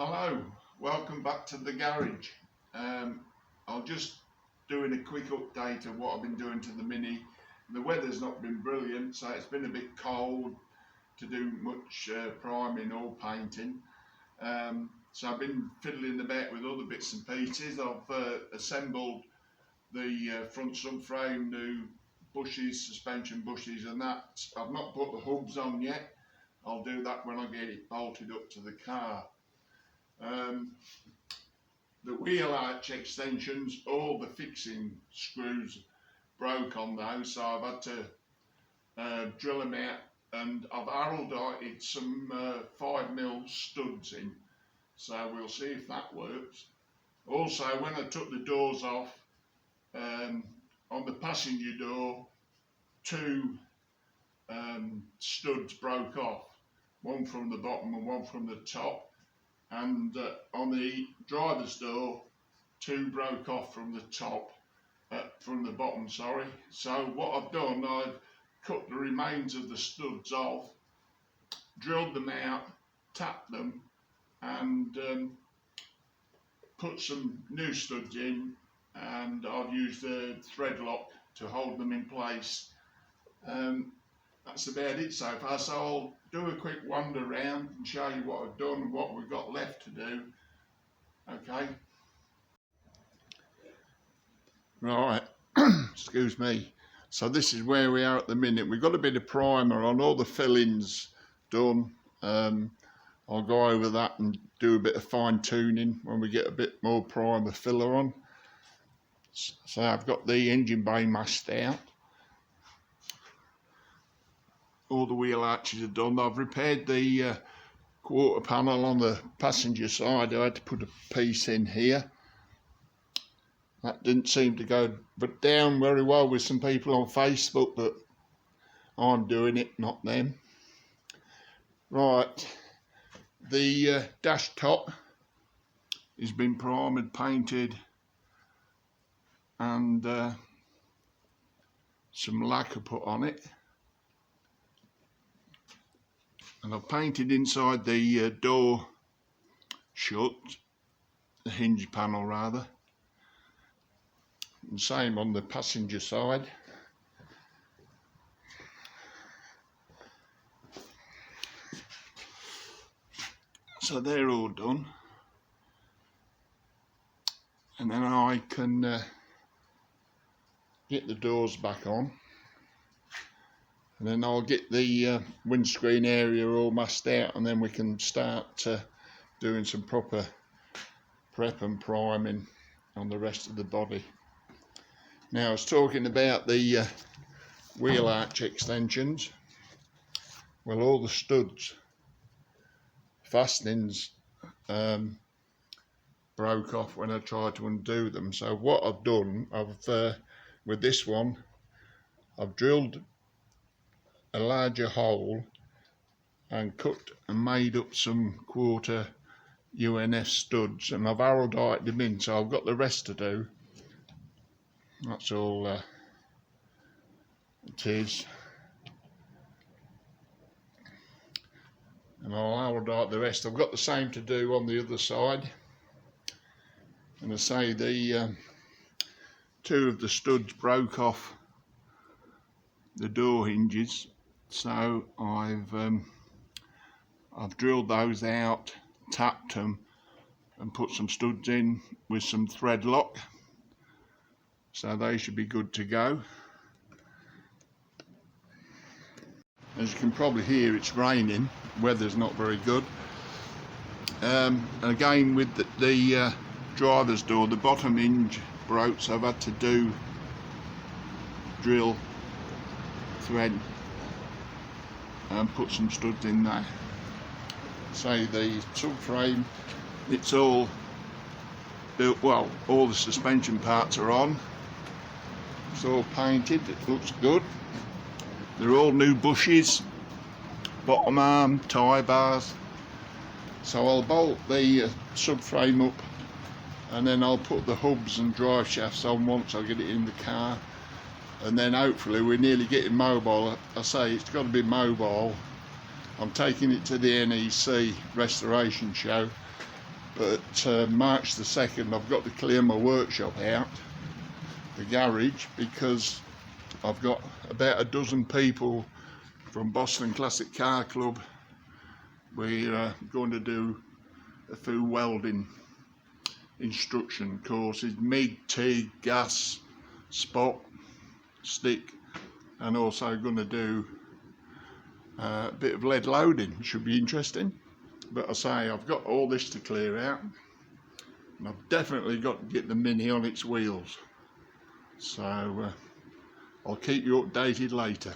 Hello, welcome back to the garage. I'll just doing a quick update of what I've been doing to the Mini. The weather's not been brilliant, so it's been a bit cold to do much priming or painting. So I've been fiddling about with other bits and pieces. I've assembled the front subframe, new bushes, suspension bushes and that. I've not put the hubs on yet. I'll do that when I get it bolted up to the car. The wheel arch extensions, all the fixing screws broke on those, so I've had to drill them out, and I've arrowdited some 5mm studs in, so we'll see if that works. Also, when I took the doors off, on the passenger door, two studs broke off, one from the bottom and one from the top. And on the driver's door, two broke off from the top, from the bottom, sorry. So what I've done, I've cut the remains of the studs off, drilled them out, tapped them, and put some new studs in, and I've used a thread lock to hold them in place. That's about it so far, so I'll do a quick wander around and show you what I've done and what we've got left to do. Okay. Right, excuse me. So this is where we are at the minute. We've got a bit of primer on, all the fillings done. I'll go over that and do a bit of fine tuning when we get a bit more primer filler on. So I've got the engine bay masked out. All the wheel arches are done. I've repaired the quarter panel on the passenger side. I had to put a piece in here. That didn't seem to go down very well with some people on Facebook, but I'm doing it, not them. Right, the dash top has been primed, painted, and some lacquer put on it. And I've painted inside the door shut, the hinge panel rather, and same on the passenger side. So they're all done, and then I can get the doors back on. And then I'll get the windscreen area all masked out, and then we can start doing some proper prep and priming on the rest of the body. Now I was talking about the wheel arch extensions. Well, all the studs, fastenings broke off when I tried to undo them. So what I've done, with this one, I've drilled a larger hole and cut and made up some quarter UNF studs, and I've arrowdited them in, so I've got the rest to do. That's all it is, and I'll arrowdite the rest. I've got the same to do on the other side, and I say the two of the studs broke off the door hinges, so I've drilled those out, tapped them, and put some studs in with some thread lock, so they should be good to go. As you can probably hear, it's raining, weather's not very good. And again with the driver's door, the bottom hinge broke, so I've had to drill thread and put some studs in there. Say the subframe, it's all built well, all the suspension parts are on, it's all painted, it looks good. They're all new bushes, bottom arm, tie bars. So I'll bolt the subframe up, and then I'll put the hubs and drive shafts on once I get it in the car. And then hopefully we're nearly getting mobile. I say it's got to be mobile. I'm taking it to the NEC restoration show But March the 2nd I've got to clear my workshop out, the garage, because I've got about a dozen people from Boston Classic Car Club. We're going to do a few welding instruction courses, MIG, TIG, gas, spot, stick, and also going to do a bit of lead loading. Should be interesting. But I say, I've got all this to clear out, and I've definitely got to get the Mini on its wheels. So I'll keep you updated later.